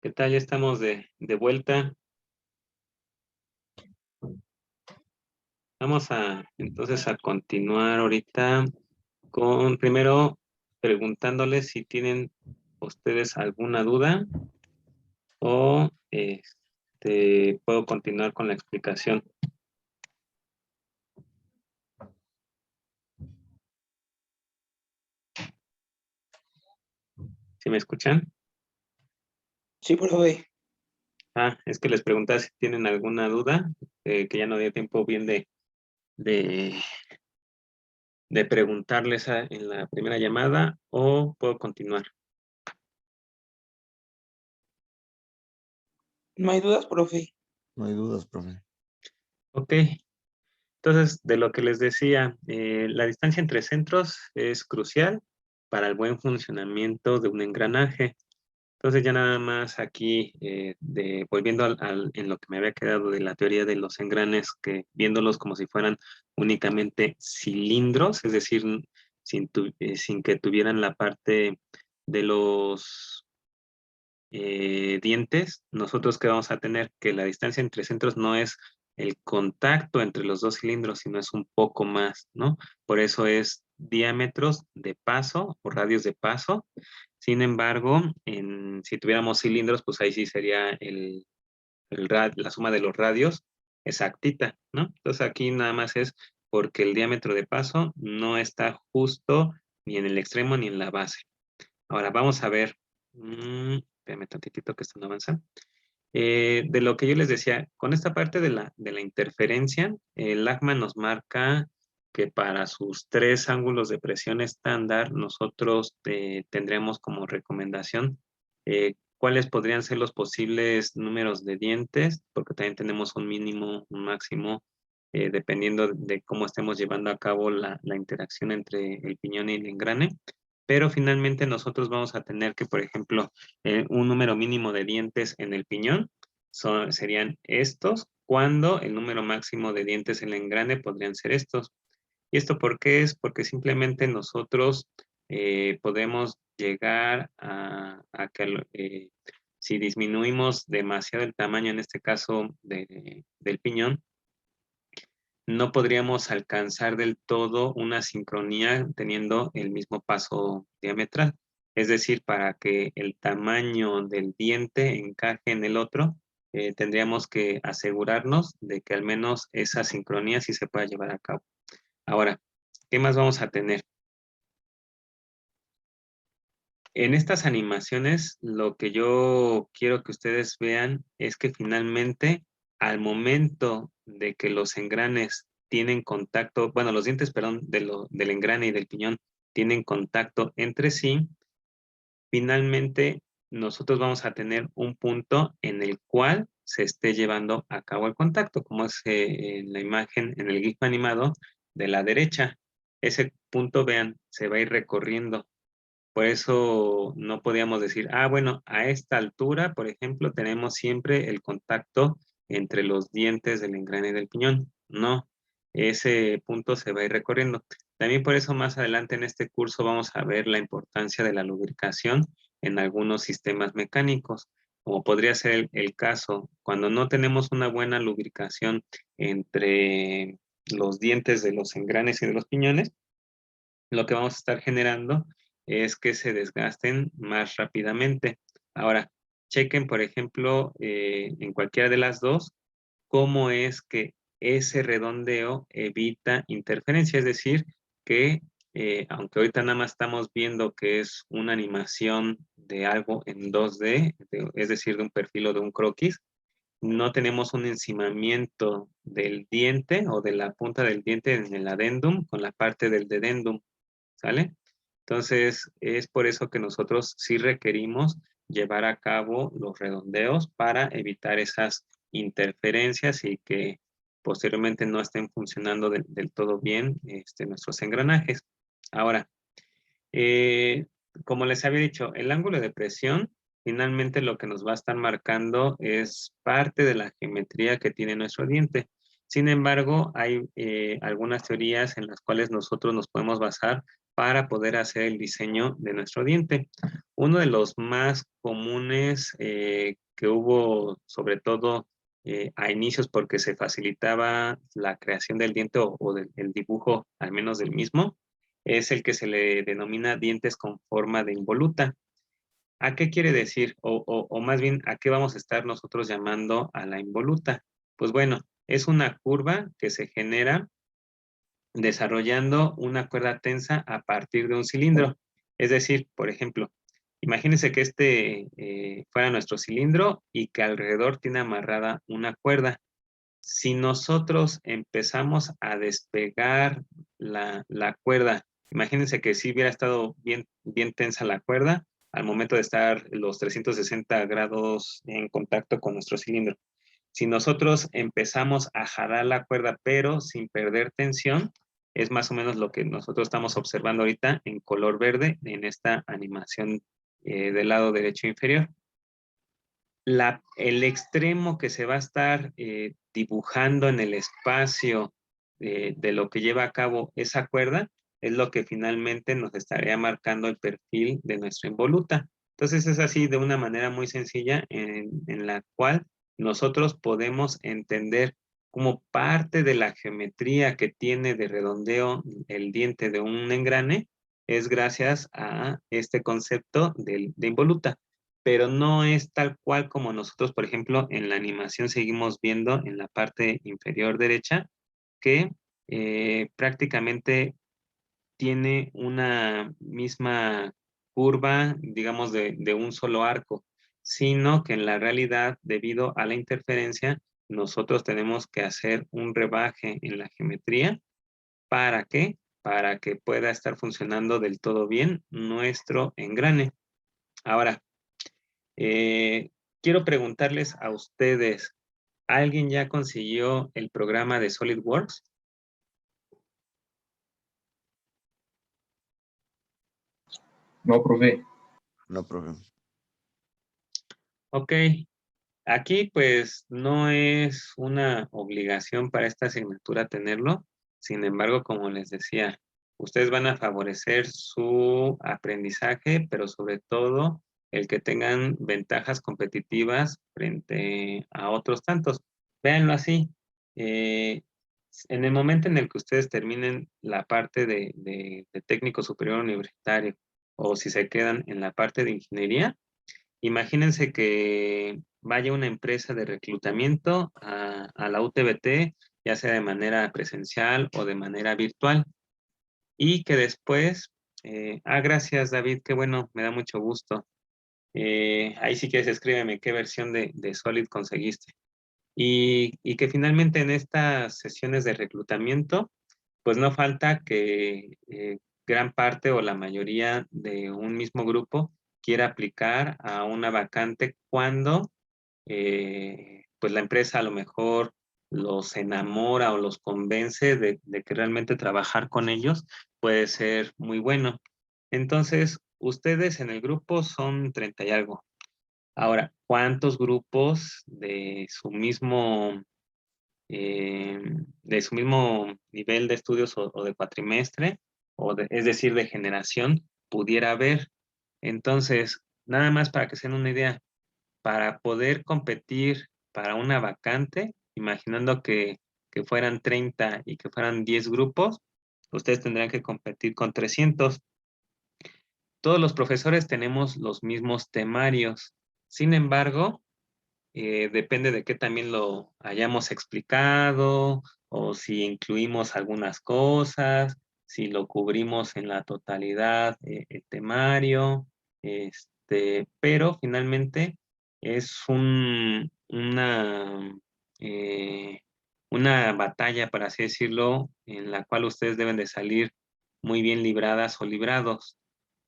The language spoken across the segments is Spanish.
¿Qué tal? Ya estamos de vuelta. Vamos entonces a continuar ahorita con primero preguntándoles si tienen ustedes alguna duda o puedo continuar con la explicación. ¿Sí me escuchan? Sí, profe. Es que les preguntaba si tienen alguna duda, que ya no dio tiempo bien de, de preguntarles en la primera llamada, o puedo continuar. No hay dudas, profe. No hay dudas, profe. Ok. Entonces, de lo que les decía, la distancia entre centros es crucial para el buen funcionamiento de un engranaje. Entonces, ya nada más aquí, volviendo en lo que me había quedado de la teoría de los engranes, que viéndolos como si fueran únicamente cilindros, es decir, sin que tuvieran la parte de los dientes, nosotros que vamos a tener que la distancia entre centros no es el contacto entre los dos cilindros, sino es un poco más, ¿no? Por eso es diámetros de paso o radios de paso. Sin embargo, si tuviéramos cilindros, pues ahí sí sería la suma de los radios exactita, ¿no? Entonces aquí nada más es porque el diámetro de paso no está justo ni en el extremo ni en la base. Ahora vamos a ver. Espérame tantitito que esto no avanza. De lo que yo les decía, con esta parte de la interferencia, el ACMA nos marca que para sus 3 ángulos de presión estándar, nosotros tendremos como recomendación cuáles podrían ser los posibles números de dientes, porque también tenemos un mínimo, un máximo, dependiendo de cómo estemos llevando a cabo la interacción entre el piñón y el engrane. Pero finalmente nosotros vamos a tener que, por ejemplo, un número mínimo de dientes en el piñón serían estos, cuando el número máximo de dientes en el engrane podrían ser estos. ¿Y esto por qué es? Porque simplemente nosotros podemos llegar a que si disminuimos demasiado el tamaño, en este caso del piñón, no podríamos alcanzar del todo una sincronía teniendo el mismo paso diametral. Es decir, para que el tamaño del diente encaje en el otro, tendríamos que asegurarnos de que al menos esa sincronía sí se pueda llevar a cabo. Ahora, ¿qué más vamos a tener? En estas animaciones, lo que yo quiero que ustedes vean es que finalmente, al momento de que los engranes tienen contacto, bueno, los dientes, perdón, del engrane y del piñón tienen contacto entre sí, finalmente nosotros vamos a tener un punto en el cual se esté llevando a cabo el contacto, como es en la imagen, en el GIF animado de la derecha. Ese punto, vean, se va a ir recorriendo. Por eso no podíamos decir, bueno, a esta altura, por ejemplo, tenemos siempre el contacto entre los dientes del engrane del piñón. No, ese punto se va a ir recorriendo. También por eso más adelante en este curso vamos a ver la importancia de la lubricación en algunos sistemas mecánicos, como podría ser el caso cuando no tenemos una buena lubricación entre los dientes de los engranes y de los piñones. Lo que vamos a estar generando es que se desgasten más rápidamente. Ahora, chequen, por ejemplo, en cualquiera de las dos, cómo es que ese redondeo evita interferencia. Es decir, que aunque ahorita nada más estamos viendo que es una animación de algo en 2D, es decir, de un perfil o de un croquis, no tenemos un encimamiento del diente o de la punta del diente en el adendum con la parte del dedendum. ¿Sale? Entonces, es por eso que nosotros sí requerimos llevar a cabo los redondeos para evitar esas interferencias y que posteriormente no estén funcionando del todo bien nuestros engranajes. Ahora, eh, como les había dicho, el ángulo de presión finalmente lo que nos va a estar marcando es parte de la geometría que tiene nuestro diente. Sin embargo, hay algunas teorías en las cuales nosotros nos podemos basar para poder hacer el diseño de nuestro diente. Uno de los más comunes que hubo, sobre todo a inicios, porque se facilitaba la creación del diente o el dibujo, al menos del mismo, es el que se le denomina dientes con forma de involuta. ¿A qué quiere decir? O más bien, ¿a qué vamos a estar nosotros llamando a la involuta? Pues bueno, es una curva que se genera desarrollando una cuerda tensa a partir de un cilindro. Es decir, por ejemplo, imagínense que este fuera nuestro cilindro y que alrededor tiene amarrada una cuerda. Si nosotros empezamos a despegar la cuerda, imagínense que si hubiera estado bien tensa la cuerda al momento de estar los 360 grados en contacto con nuestro cilindro. Si nosotros empezamos a jalar la cuerda, pero sin perder tensión, es más o menos lo que nosotros estamos observando ahorita en color verde en esta animación del lado derecho inferior. El extremo que se va a estar dibujando en el espacio de lo que lleva a cabo esa cuerda es lo que finalmente nos estaría marcando el perfil de nuestra involuta. Entonces es así de una manera muy sencilla en la cual nosotros podemos entender como parte de la geometría que tiene de redondeo el diente de un engrane es gracias a este concepto de involuta, pero no es tal cual como nosotros, por ejemplo, en la animación seguimos viendo en la parte inferior derecha, que prácticamente tiene una misma curva, digamos, de un solo arco, sino que en la realidad, debido a la interferencia, nosotros tenemos que hacer un rebaje en la geometría. ¿Para qué? Para que pueda estar funcionando del todo bien nuestro engrane. Ahora, eh, quiero preguntarles a ustedes, ¿alguien ya consiguió el programa de SolidWorks? No, profe. No, profe. Ok, aquí pues no es una obligación para esta asignatura tenerlo. Sin embargo, como les decía, ustedes van a favorecer su aprendizaje, pero sobre todo el que tengan ventajas competitivas frente a otros tantos. Véanlo así. eh, en el momento en el que ustedes terminen la parte de técnico superior universitario o si se quedan en la parte de ingeniería, imagínense que vaya una empresa de reclutamiento a la UTBT, ya sea de manera presencial o de manera virtual, y que después, gracias David, qué bueno, me da mucho gusto. Ahí sí quieres escríbeme qué versión de Solid conseguiste. Y que finalmente en estas sesiones de reclutamiento, pues no falta que gran parte o la mayoría de un mismo grupo quiera aplicar a una vacante cuando pues la empresa a lo mejor los enamora o los convence de que realmente trabajar con ellos puede ser muy bueno. Entonces, ustedes en el grupo son 30 y algo. Ahora, ¿cuántos grupos de su mismo nivel de estudios o de cuatrimestre, es decir, de generación, pudiera haber? Entonces, nada más para que se den una idea, para poder competir para una vacante, imaginando que fueran 30 y que fueran 10 grupos, ustedes tendrían que competir con 300. Todos los profesores tenemos los mismos temarios. Sin embargo, depende de qué también lo hayamos explicado o si incluimos algunas cosas, si lo cubrimos en la totalidad el temario, pero finalmente es eh, una batalla, por así decirlo, en la cual ustedes deben de salir muy bien libradas o librados.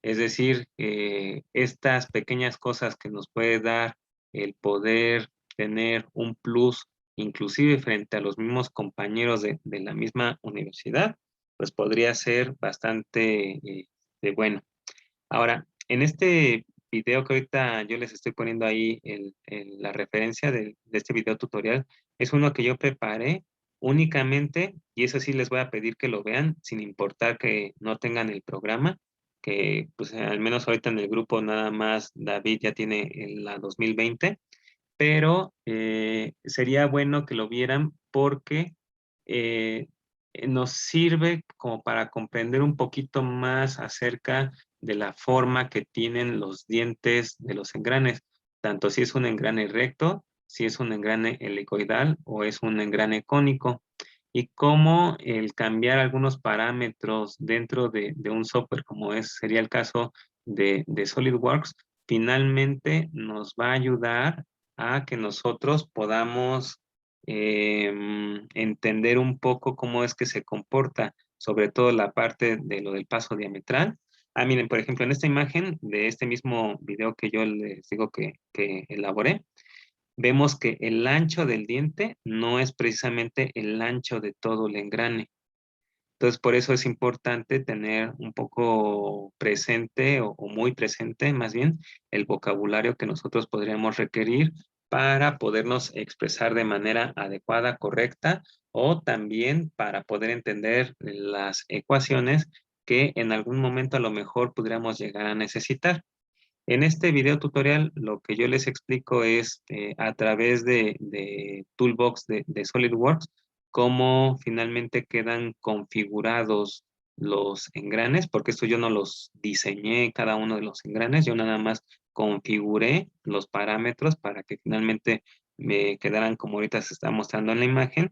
Es decir, estas pequeñas cosas que nos puede dar el poder tener un plus, inclusive frente a los mismos compañeros de la misma universidad, pues podría ser bastante bueno. Ahora, en este video que ahorita yo les estoy poniendo ahí, la referencia de este video tutorial, es uno que yo preparé Únicamente, y eso sí les voy a pedir que lo vean, sin importar que no tengan el programa, que pues al menos ahorita en el grupo nada más David ya tiene la 2020, pero sería bueno que lo vieran porque eh, nos sirve como para comprender un poquito más acerca de la forma que tienen los dientes de los engranes, tanto si es un engrane recto, si es un engrane helicoidal o es un engrane cónico, y cómo el cambiar algunos parámetros dentro de un software, como sería el caso de SolidWorks, finalmente nos va a ayudar a que nosotros podamos entender un poco cómo es que se comporta, sobre todo la parte de lo del paso diametral. Ah, miren, por ejemplo, en esta imagen de este mismo video que yo les digo que elaboré, vemos que el ancho del diente no es precisamente el ancho de todo el engrane. Entonces, por eso es importante tener un poco presente o muy presente, más bien, el vocabulario que nosotros podríamos requerir para podernos expresar de manera adecuada, correcta, o también para poder entender las ecuaciones que en algún momento a lo mejor podríamos llegar a necesitar. En este video tutorial, lo que yo les explico es a través de Toolbox de SolidWorks, cómo finalmente quedan configurados los engranes, porque esto yo no los diseñé cada uno de los engranes, yo nada más configuré los parámetros para que finalmente me quedaran como ahorita se está mostrando en la imagen,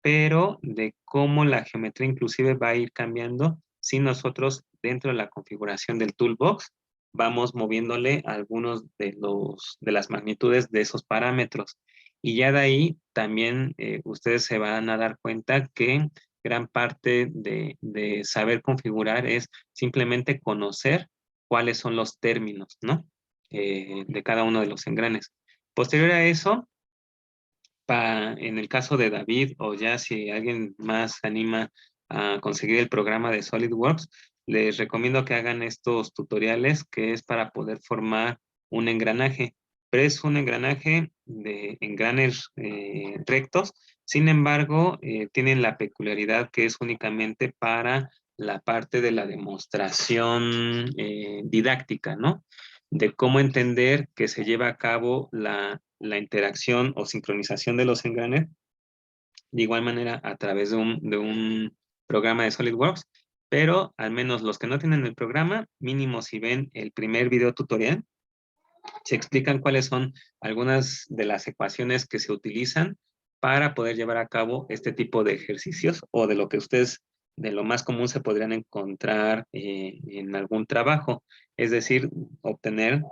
pero de cómo la geometría inclusive va a ir cambiando si nosotros dentro de la configuración del Toolbox vamos moviéndole algunos de las magnitudes de esos parámetros. Y ya de ahí también ustedes se van a dar cuenta que gran parte de saber configurar es simplemente conocer cuáles son los términos, ¿no? De cada uno de los engranes. Posterior a eso, en el caso de David, o ya si alguien más se anima a conseguir el programa de SolidWorks, les recomiendo que hagan estos tutoriales que es para poder formar un engranaje. Pero es un engranaje de engranes rectos, sin embargo, tienen la peculiaridad que es únicamente para la parte de la demostración didáctica, ¿no? De cómo entender que se lleva a cabo la interacción o sincronización de los engranes, de igual manera a través de un programa de SolidWorks, pero al menos los que no tienen el programa, mínimo si ven el primer video tutorial, se explican cuáles son algunas de las ecuaciones que se utilizan para poder llevar a cabo este tipo de ejercicios o de lo que ustedes, de lo más común se podrían encontrar en algún trabajo, es decir, obtener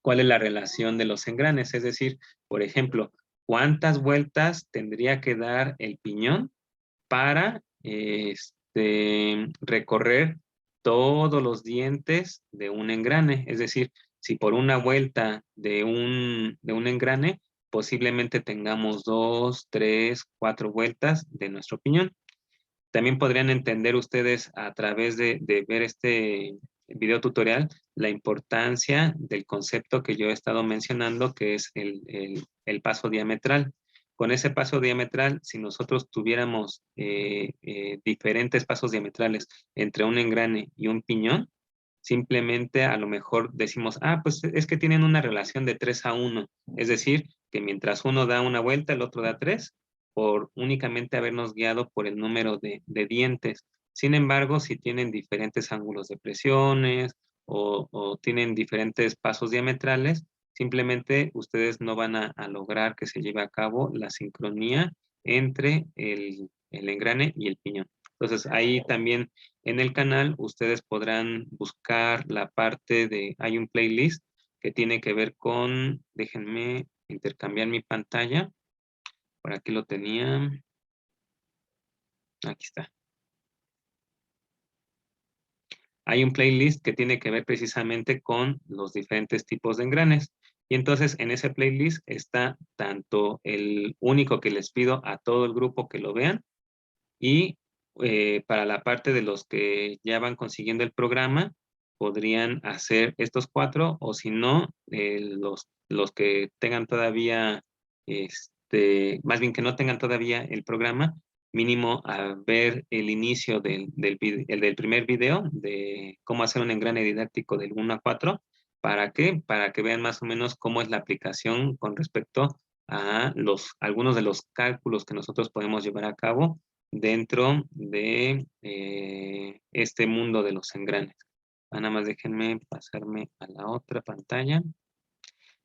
cuál es la relación de los engranes, es decir, por ejemplo, cuántas vueltas tendría que dar el piñón para recorrer todos los dientes de un engrane, es decir, si por una vuelta de un engrane, posiblemente tengamos 2, 3, 4 vueltas de nuestro piñón. También podrían entender ustedes a través de ver este video tutorial la importancia del concepto que yo he estado mencionando, que es el paso diametral. Con ese paso diametral, si nosotros tuviéramos diferentes pasos diametrales entre un engrane y un piñón, simplemente a lo mejor decimos, pues es que tienen una relación de 3:1, es decir, que mientras uno da una vuelta, el otro da 3, por únicamente habernos guiado por el número de dientes. Sin embargo, si tienen diferentes ángulos de presiones o tienen diferentes pasos diametrales, simplemente ustedes no van a lograr que se lleve a cabo la sincronía entre el engrane y el piñón. Entonces, ahí también en el canal ustedes podrán buscar la parte hay un playlist que tiene que ver con, déjenme intercambiar mi pantalla. Por aquí lo tenía. Aquí está. Hay un playlist que tiene que ver precisamente con los diferentes tipos de engranes. Y entonces en ese playlist está tanto el único que les pido a todo el grupo que lo vean y para la parte de los que ya van consiguiendo el programa, podrían hacer estos 4 o si no, los que tengan todavía más bien que no tengan todavía el programa, mínimo a ver el inicio del primer video de cómo hacer un engrane didáctico del 1 a 4. ¿Para qué? Para que vean más o menos cómo es la aplicación con respecto a algunos de los cálculos que nosotros podemos llevar a cabo dentro de este mundo de los engranes. Nada más déjenme pasarme a la otra pantalla.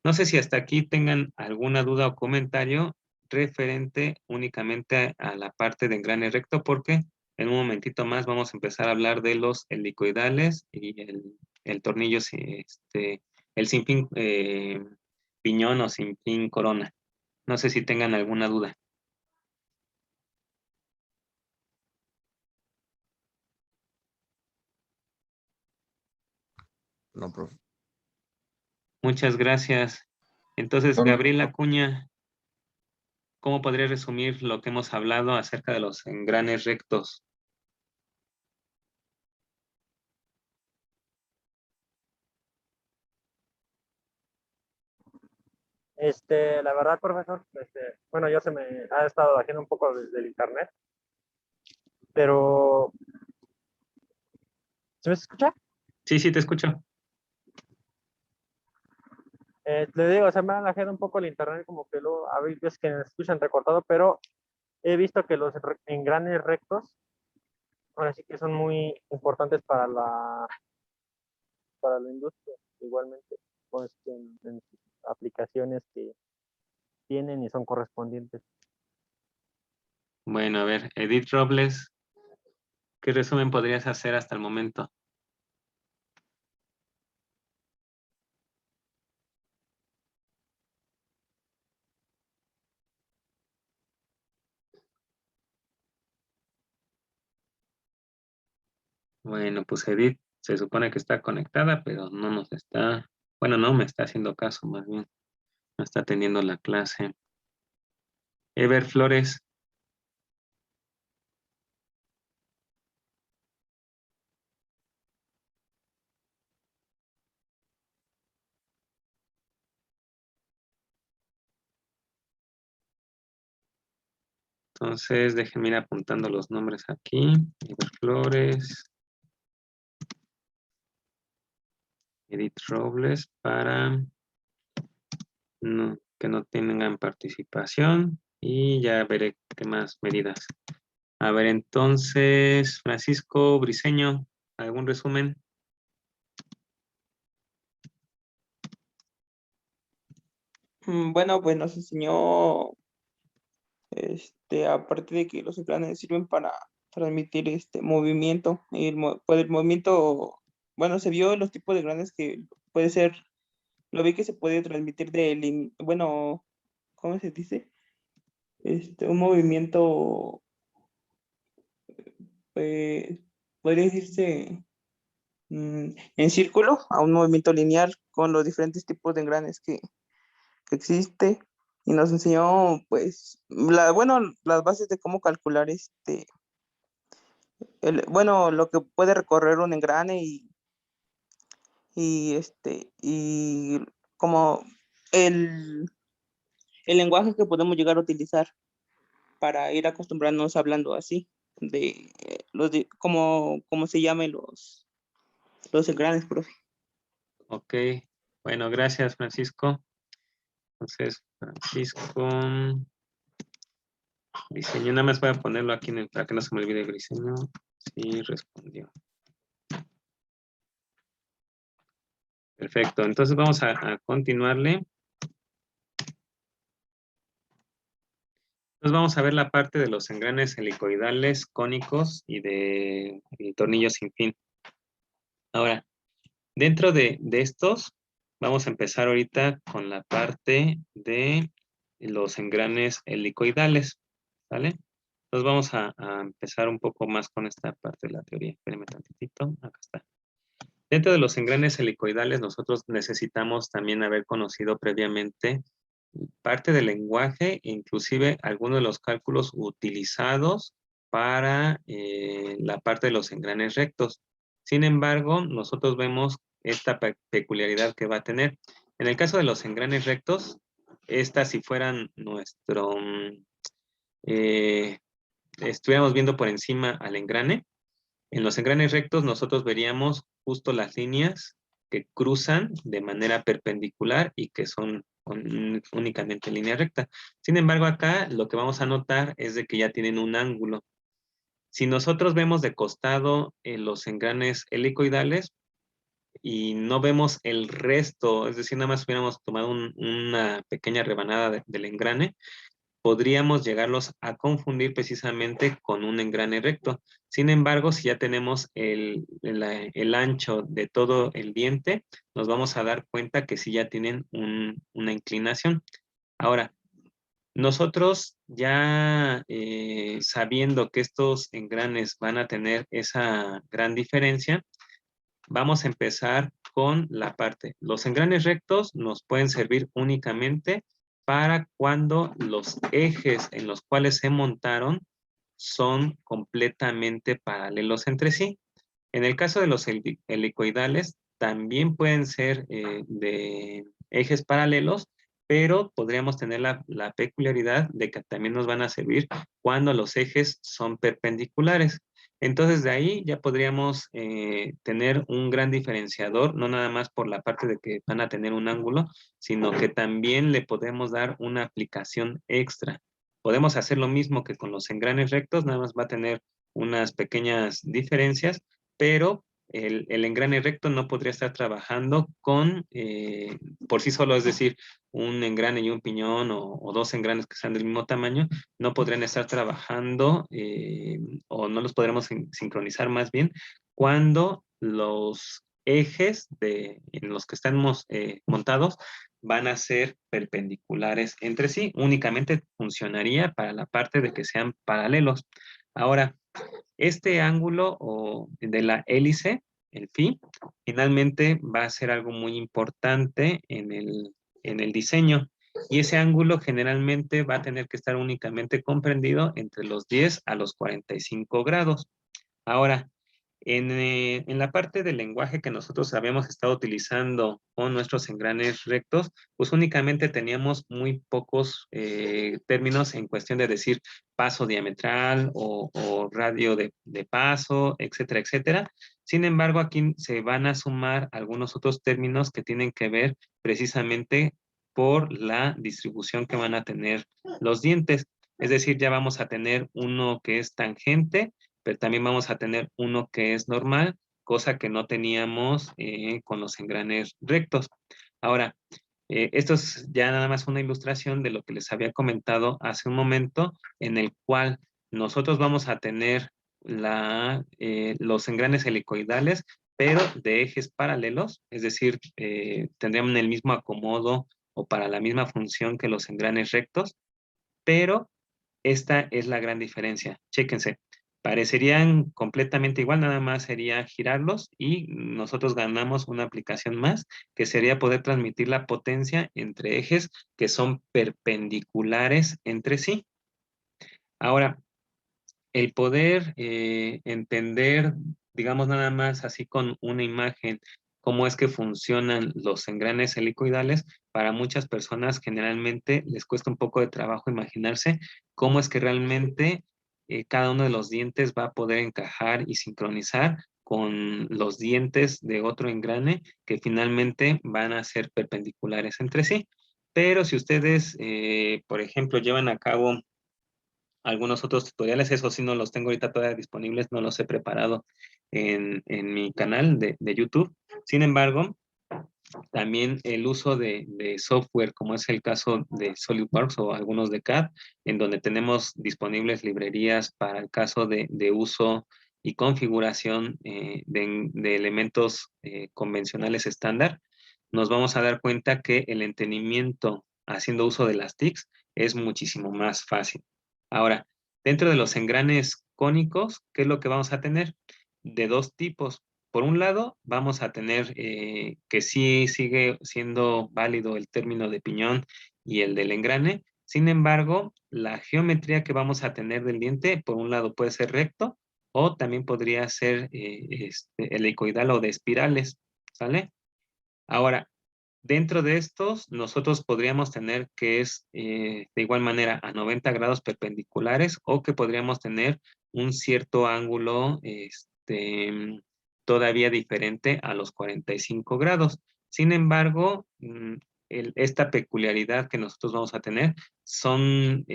No sé si hasta aquí tengan alguna duda o comentario referente únicamente a la parte de engrane recto, porque en un momentito más vamos a empezar a hablar de los helicoidales y el tornillo, el sin fin piñón o sin fin corona. No sé si tengan alguna duda. No, profe. Muchas gracias. Entonces, No, Gabriel Acuña, ¿cómo podría resumir lo que hemos hablado acerca de los engranes rectos? La verdad, profesor, bueno, yo se me ha estado haciendo un poco desde el internet, pero ¿se me escucha? Sí, sí, te escucho. Le digo, se me ha haciendo un poco el internet, como que luego a veces que me escuchan recortado, pero he visto que los engranes rectos, ahora sí que son muy importantes para la industria, igualmente, pues, en sus aplicaciones que tienen y son correspondientes. Bueno, a ver, Edith Robles, ¿qué resumen podrías hacer hasta el momento? Bueno, pues Edith se supone que está conectada, pero no nos está, bueno, no me está haciendo caso, más bien, no está teniendo la clase. Ever Flores, entonces déjenme ir apuntando los nombres aquí. Ever Flores, Edith Robles, para que no tengan participación y ya veré qué más medidas. A ver, entonces, Francisco Briceño, ¿algún resumen? Bueno, pues nos enseñó, aparte de que los engranes sirven para transmitir este movimiento, pues el movimiento, bueno, se vio los tipos de engranes que puede ser, lo vi que se puede transmitir bueno, ¿cómo se dice? Un movimiento, pues, podría decirse en círculo a un movimiento lineal con los diferentes tipos de engranes que existe, y nos enseñó pues bueno, las bases de cómo calcular bueno, lo que puede recorrer un engrane y como el, el lenguaje que podemos llegar a utilizar para ir acostumbrarnos hablando así de cómo se llamen los engranes, profe. Ok, bueno, gracias Francisco. Entonces, Francisco Briceño, nada más voy a ponerlo aquí para que no se me olvide Briceño. Sí, respondió. Perfecto, entonces vamos a continuarle. Entonces vamos a ver la parte de los engranes helicoidales, cónicos y de tornillos sin fin. Ahora, dentro de estos, vamos a empezar ahorita con la parte de los engranes helicoidales, ¿vale? Entonces vamos a empezar un poco más con esta parte de la teoría. Espérenme tantitito, acá está. Dentro de los engranes helicoidales, nosotros necesitamos también haber conocido previamente parte del lenguaje, inclusive algunos de los cálculos utilizados para la parte de los engranes rectos. Sin embargo, nosotros vemos esta peculiaridad que va a tener. En el caso de los engranes rectos, estas si fueran nuestro, estuviéramos viendo por encima al engrane, en los engranes rectos nosotros veríamos justo las líneas que cruzan de manera perpendicular y que son únicamente en línea recta. Sin embargo, acá lo que vamos a notar es de que ya tienen un ángulo. Si nosotros vemos de costado los engranes helicoidales y no vemos el resto, es decir, nada más hubiéramos tomado una pequeña rebanada del engrane, podríamos llegarlos a confundir precisamente con un engrane recto. Sin embargo, si ya tenemos el ancho de todo el diente, nos vamos a dar cuenta que sí ya tienen una inclinación. Ahora, nosotros ya sabiendo que estos engranes van a tener esa gran diferencia, vamos a empezar con la parte. Los engranes rectos nos pueden servir únicamente para cuando los ejes en los cuales se montaron son completamente paralelos entre sí. En el caso de los helicoidales, también pueden ser de ejes paralelos, pero podríamos tener la peculiaridad de que también nos van a servir cuando los ejes son perpendiculares. Entonces, de ahí ya podríamos tener un gran diferenciador, no nada más por la parte de que van a tener un ángulo, sino que también le podemos dar una aplicación extra. Podemos hacer lo mismo que con los engranes rectos, nada más va a tener unas pequeñas diferencias, pero el engrane recto no podría estar trabajando con, por sí solo, es decir, un engrane y un piñón o dos engranes que sean del mismo tamaño, no podrían estar trabajando o no los podremos sincronizar más bien cuando los ejes en los que estamos montados van a ser perpendiculares entre sí. Únicamente funcionaría para la parte de que sean paralelos. Ahora, este ángulo de la hélice, el phi, finalmente va a ser algo muy importante en el diseño. Y ese ángulo generalmente va a tener que estar únicamente comprendido entre los 10 a los 45 grados. Ahora, en la parte del lenguaje que nosotros habíamos estado utilizando con nuestros engranes rectos, pues únicamente teníamos muy pocos términos en cuestión de decir paso diametral o radio de paso, etcétera, etcétera. Sin embargo, aquí se van a sumar algunos otros términos que tienen que ver precisamente por la distribución que van a tener los dientes. Es decir, ya vamos a tener uno que es tangente, pero también vamos a tener uno que es normal, cosa que no teníamos con los engranes rectos. Ahora, esto es ya nada más una ilustración de lo que les había comentado hace un momento, en el cual nosotros vamos a tener los engranes helicoidales, pero de ejes paralelos, es decir, tendrían el mismo acomodo o para la misma función que los engranes rectos, pero esta es la gran diferencia. Chéquense. Parecerían completamente igual, nada más sería girarlos y nosotros ganamos una aplicación más, que sería poder transmitir la potencia entre ejes que son perpendiculares entre sí. Ahora, el poder entender, digamos nada más así con una imagen, cómo es que funcionan los engranes helicoidales, para muchas personas generalmente les cuesta un poco de trabajo imaginarse cómo es que realmente cada uno de los dientes va a poder encajar y sincronizar con los dientes de otro engrane que finalmente van a ser perpendiculares entre sí. Pero si ustedes, por ejemplo, llevan a cabo algunos otros tutoriales, eso sí no los tengo ahorita todavía disponibles, no los he preparado en mi canal de YouTube. Sin embargo, también el uso de software, como es el caso de SolidWorks o algunos de CAD, en donde tenemos disponibles librerías para el caso de uso y configuración de elementos convencionales estándar, nos vamos a dar cuenta que el entendimiento haciendo uso de las TICs es muchísimo más fácil. Ahora, dentro de los engranes cónicos, ¿qué es lo que vamos a tener? De dos tipos. Por un lado, vamos a tener que sí sigue siendo válido el término de piñón y el del engrane. Sin embargo, la geometría que vamos a tener del diente, por un lado puede ser recto o también podría ser helicoidal o de espirales, ¿sale? Ahora, Dentro de estos, nosotros podríamos tener que es de igual manera a 90 grados perpendiculares o que podríamos tener un cierto ángulo todavía diferente a los 45 grados. Sin embargo, esta peculiaridad que nosotros vamos a tener son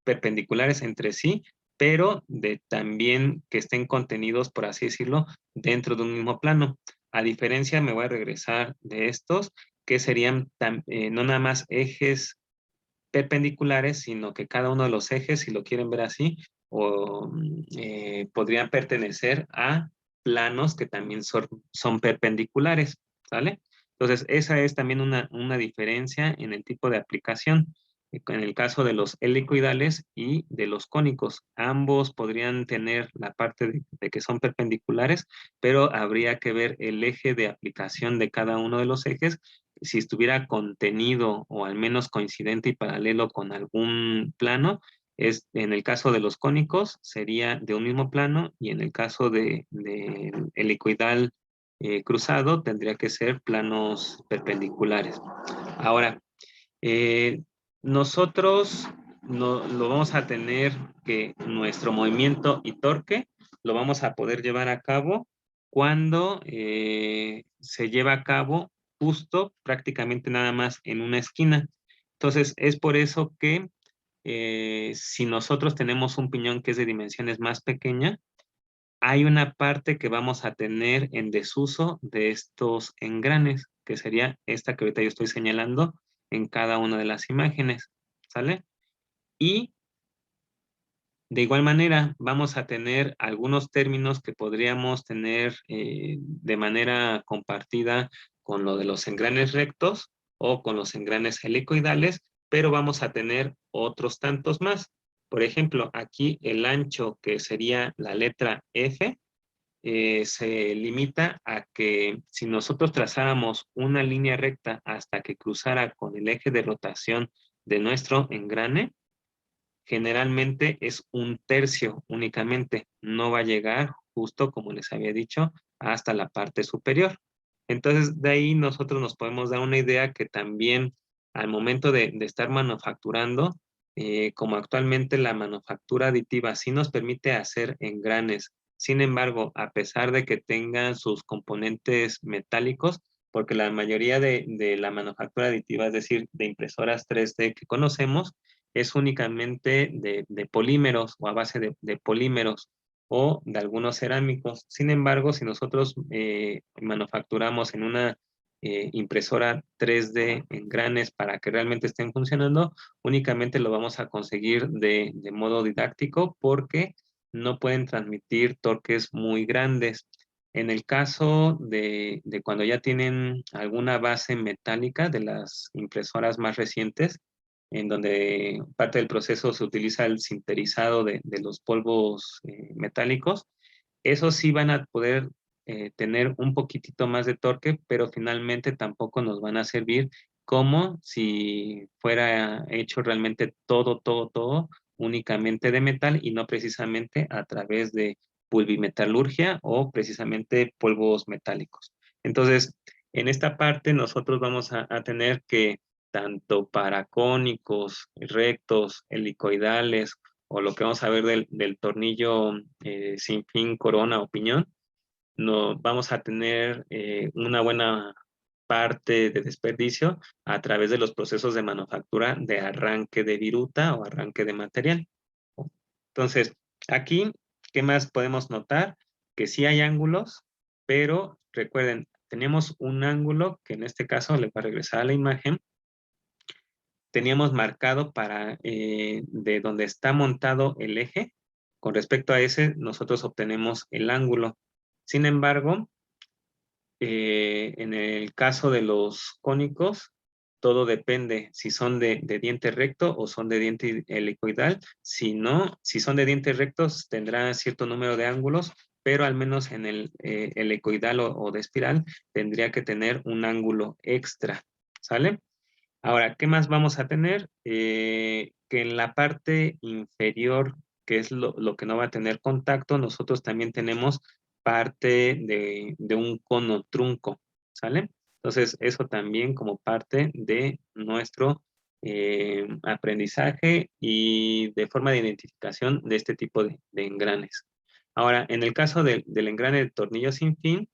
perpendiculares entre sí, pero también que estén contenidos, por así decirlo, dentro de un mismo plano. A diferencia, me voy a regresar de estos, que serían no nada más ejes perpendiculares, sino que cada uno de los ejes, si lo quieren ver así, podrían pertenecer a planos que también son perpendiculares, ¿sale? Entonces, esa es también una diferencia en el tipo de aplicación. En el caso de los helicoidales y de los cónicos, ambos podrían tener la parte de que son perpendiculares, pero habría que ver el eje de aplicación de cada uno de los ejes si estuviera contenido o al menos coincidente y paralelo con algún plano. En el caso de los cónicos sería de un mismo plano y en el caso del helicoidal cruzado tendría que ser planos perpendiculares. Ahora, nosotros lo vamos a tener que nuestro movimiento y torque lo vamos a poder llevar a cabo cuando se lleva a cabo justo prácticamente nada más en una esquina. Entonces, es por eso que si nosotros tenemos un piñón que es de dimensiones más pequeña, hay una parte que vamos a tener en desuso de estos engranes, que sería esta que ahorita yo estoy señalando en cada una de las imágenes, ¿sale? Y de igual manera vamos a tener algunos términos que podríamos tener de manera compartida con lo de los engranes rectos o con los engranes helicoidales, pero vamos a tener otros tantos más. Por ejemplo, aquí el ancho, que sería la letra F, se limita a que si nosotros trazáramos una línea recta hasta que cruzara con el eje de rotación de nuestro engrane, generalmente es 1/3 únicamente, no va a llegar justo como les había dicho hasta la parte superior. Entonces de ahí nosotros nos podemos dar una idea que también al momento de estar manufacturando, como actualmente la manufactura aditiva sí nos permite hacer engranes. Sin embargo, a pesar de que tengan sus componentes metálicos, porque la mayoría de la manufactura aditiva, es decir, de impresoras 3D que conocemos, es únicamente de polímeros o a base de polímeros o de algunos cerámicos. Sin embargo, si nosotros manufacturamos en una impresora 3D engranes para que realmente estén funcionando, únicamente lo vamos a conseguir de modo didáctico porque no pueden transmitir torques muy grandes. En el caso de cuando ya tienen alguna base metálica de las impresoras más recientes, en donde parte del proceso se utiliza el sinterizado de los polvos metálicos, esos sí van a poder tener un poquitito más de torque, pero finalmente tampoco nos van a servir como si fuera hecho realmente todo únicamente de metal y no precisamente a través de pulvimetalurgia o precisamente polvos metálicos. Entonces, en esta parte nosotros vamos a tener que tanto para cónicos, rectos, helicoidales, o lo que vamos a ver del tornillo sin fin, corona o piñón, no, vamos a tener una buena parte de desperdicio a través de los procesos de manufactura de arranque de viruta o arranque de material. Entonces, aquí, ¿qué más podemos notar? Que sí hay ángulos, pero recuerden, tenemos un ángulo que en este caso le va a regresar a la imagen, teníamos marcado para de donde está montado el eje, con respecto a ese nosotros obtenemos el ángulo. Sin embargo, en el caso de los cónicos, todo depende si son de diente recto o son de diente helicoidal. Si no, si son de dientes rectos tendrá cierto número de ángulos, pero al menos en el helicoidal o de espiral tendría que tener un ángulo extra, ¿sale? Ahora, ¿qué más vamos a tener? Que en la parte inferior, que es lo que no va a tener contacto, nosotros también tenemos parte de un cono trunco, ¿sale? Entonces, eso también como parte de nuestro aprendizaje y de forma de identificación de este tipo de engranes. Ahora, en el caso del engrane de tornillo sin fin,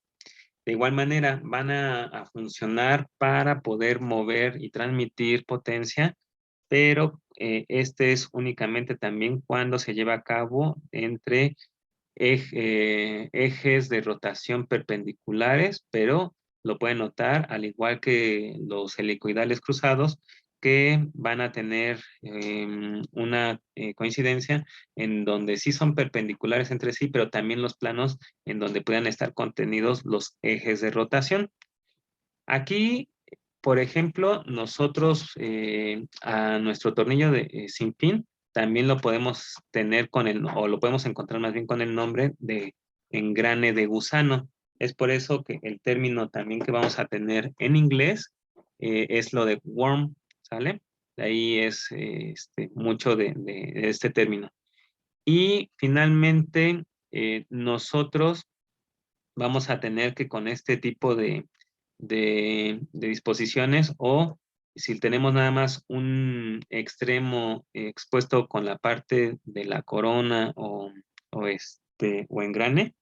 de igual manera van a funcionar para poder mover y transmitir potencia, pero este es únicamente también cuando se lleva a cabo entre ejes de rotación perpendiculares, pero lo pueden notar, al igual que los helicoidales cruzados, que van a tener una coincidencia en donde sí son perpendiculares entre sí, pero también los planos en donde puedan estar contenidos los ejes de rotación. Aquí, por ejemplo, nosotros a nuestro tornillo de sin fin también lo podemos tener o lo podemos encontrar más bien con el nombre de engrane de gusano. Es por eso que el término también que vamos a tener en inglés es lo de worm, ¿sale? De ahí es mucho de este término. Y finalmente, nosotros vamos a tener que con este tipo de disposiciones, o si tenemos nada más un extremo expuesto con la parte de la corona o engrane,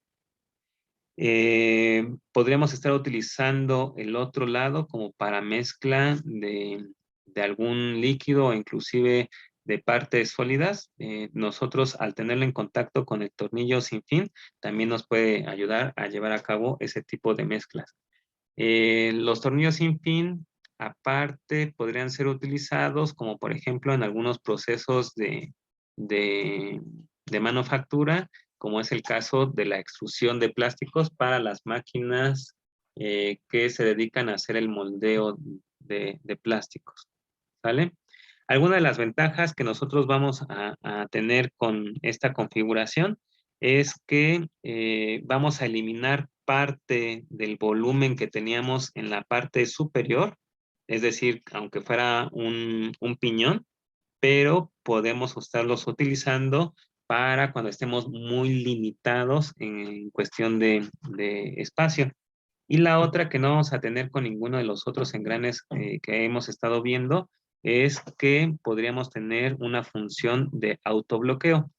podríamos estar utilizando el otro lado como para mezcla de algún líquido o inclusive de partes sólidas. Nosotros, al tenerlo en contacto con el tornillo sin fin, también nos puede ayudar a llevar a cabo ese tipo de mezclas. Los tornillos sin fin, aparte, podrían ser utilizados como por ejemplo en algunos procesos de, de manufactura, como es el caso de la extrusión de plásticos para las máquinas que se dedican a hacer el moldeo de plásticos. ¿Sale? Alguna de las ventajas que nosotros vamos a tener con esta configuración es que vamos a eliminar parte del volumen que teníamos en la parte superior, es decir, aunque fuera un piñón, pero podemos estarlos utilizando para cuando estemos muy limitados en cuestión de espacio. Y la otra que no vamos a tener con ninguno de los otros engranes que hemos estado viendo es que podríamos tener una función de autobloqueo.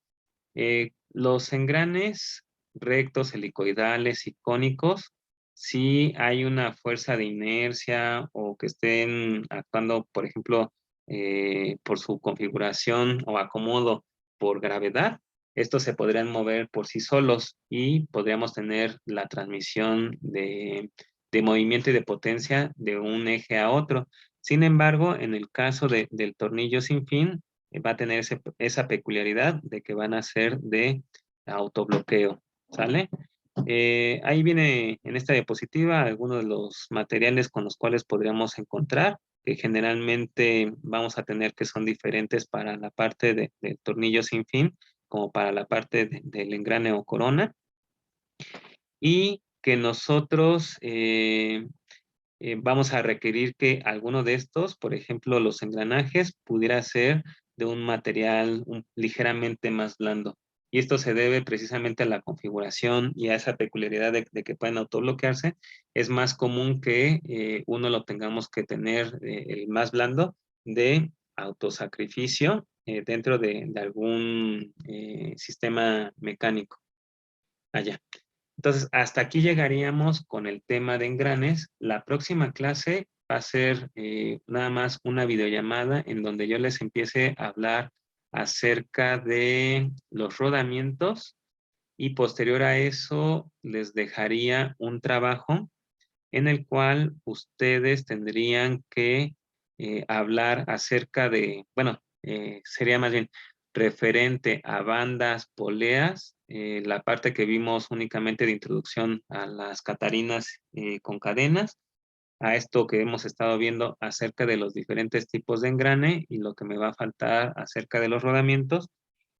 Los engranes rectos, helicoidales y cónicos, si hay una fuerza de inercia o que estén actuando, por ejemplo, por su configuración o acomodo por gravedad, estos se podrían mover por sí solos y podríamos tener la transmisión de movimiento y de potencia de un eje a otro. Sin embargo, en el caso del tornillo sin fin, va a tener esa peculiaridad de que van a ser de autobloqueo, ¿sale? Ahí viene en esta diapositiva algunos de los materiales con los cuales podríamos encontrar, que generalmente vamos a tener que son diferentes para la parte del tornillo sin fin, como para la parte del engrane o corona, y que nosotros vamos a requerir que alguno de estos, por ejemplo, los engranajes, pudiera ser de un material ligeramente más blando. Y esto se debe precisamente a la configuración y a esa peculiaridad de que pueden autobloquearse. Es más común que uno lo tengamos que tener el más blando de autosacrificio dentro de algún sistema mecánico allá. Entonces, hasta aquí llegaríamos con el tema de engranes. La próxima clase va a ser nada más una videollamada en donde yo les empiece a hablar acerca de los rodamientos y posterior a eso les dejaría un trabajo en el cual ustedes tendrían que hablar acerca de, bueno, sería más bien referente a bandas poleas, la parte que vimos únicamente de introducción a las catarinas con cadenas, a esto que hemos estado viendo acerca de los diferentes tipos de engrane y lo que me va a faltar acerca de los rodamientos.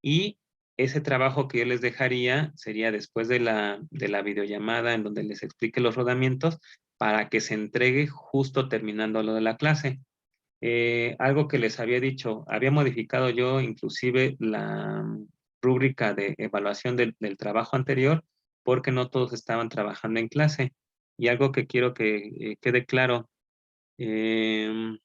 Y ese trabajo que yo les dejaría sería después de la videollamada en donde les explique los rodamientos para que se entregue justo terminando lo de la clase. Algo que les había dicho, había modificado yo inclusive la rúbrica de evaluación del trabajo anterior porque no todos estaban trabajando en clase. Y algo que quiero que quede claro. Bueno,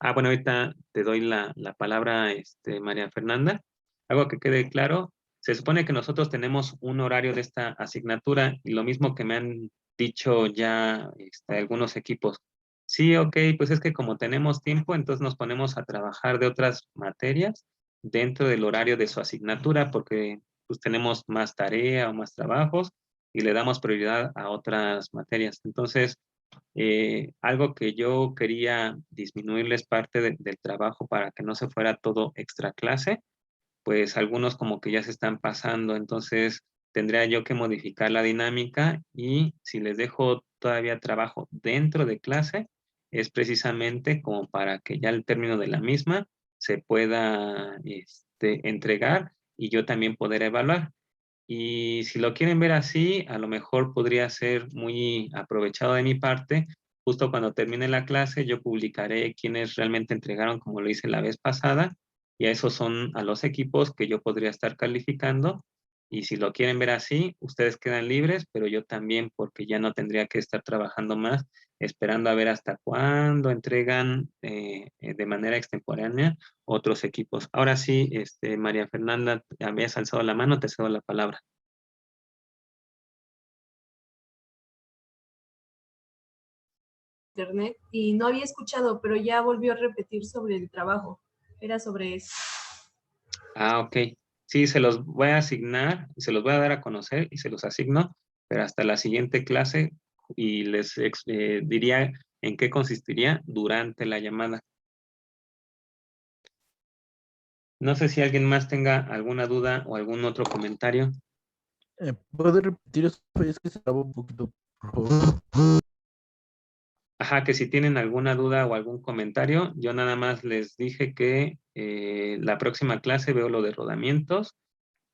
ahorita te doy la palabra, María Fernanda. Algo que quede claro, se supone que nosotros tenemos un horario de esta asignatura y lo mismo que me han dicho ya algunos equipos. Sí, ok, pues es que como tenemos tiempo, entonces nos ponemos a trabajar de otras materias dentro del horario de su asignatura porque pues tenemos más tarea o más trabajos y le damos prioridad a otras materias. Entonces, algo que yo quería disminuirles parte del trabajo para que no se fuera todo extra clase, pues algunos como que ya se están pasando, entonces tendría yo que modificar la dinámica y si les dejo todavía trabajo dentro de clase, es precisamente como para que ya al término de la misma se pueda entregar y yo también poder evaluar. Y si lo quieren ver así, a lo mejor podría ser muy aprovechado de mi parte. Justo cuando termine la clase, yo publicaré quiénes realmente entregaron, como lo hice la vez pasada, y a esos son a los equipos que yo podría estar calificando. Y si lo quieren ver así, ustedes quedan libres, pero yo también, porque ya no tendría que estar trabajando más, esperando a ver hasta cuándo entregan de manera extemporánea otros equipos. Ahora sí, María Fernanda, habías alzado la mano, te cedo la palabra. Internet y no había escuchado, pero ya volvió a repetir sobre el trabajo. Era sobre eso. Ok. Sí, se los voy a asignar, se los voy a dar a conocer y se los asigno, pero hasta la siguiente clase y les diría en qué consistiría durante la llamada. No sé si alguien más tenga alguna duda o algún otro comentario. ¿Puede repetir eso? Es que se trabó un poquito, por favor. Ajá, que si tienen alguna duda o algún comentario, yo nada más les dije que la próxima clase veo lo de rodamientos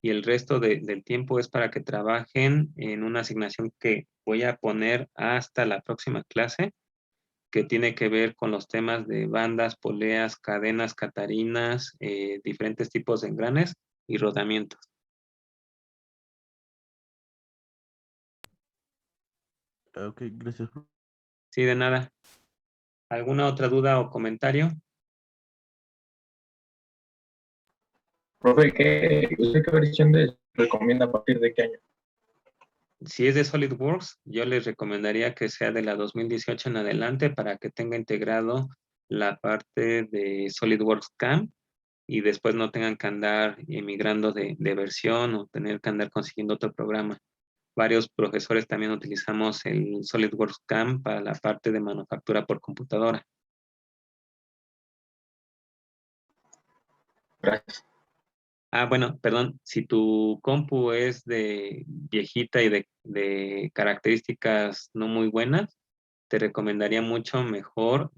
y el resto del tiempo es para que trabajen en una asignación que voy a poner hasta la próxima clase, que tiene que ver con los temas de bandas, poleas, cadenas, catarinas, diferentes tipos de engranes y rodamientos. Ok, gracias. Sí, de nada. ¿Alguna otra duda o comentario? Profe, ¿usted qué versión recomienda a partir de qué año? Si es de SolidWorks, yo les recomendaría que sea de la 2018 en adelante para que tenga integrado la parte de SolidWorks CAM y después no tengan que andar emigrando de versión o tener que andar consiguiendo otro programa. Varios profesores también utilizamos el SolidWorks CAM para la parte de manufactura por computadora. Gracias. Bueno, perdón, si tu compu es de viejita y de características no muy buenas, te recomendaría mucho mejor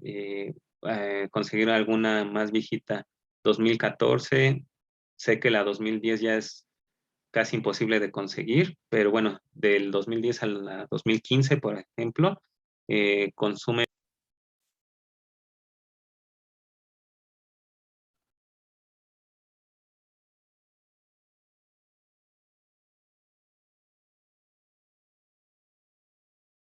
conseguir alguna más viejita. 2014, sé que la 2010 ya es casi imposible de conseguir, pero bueno, del 2010 a la 2015, por ejemplo, consume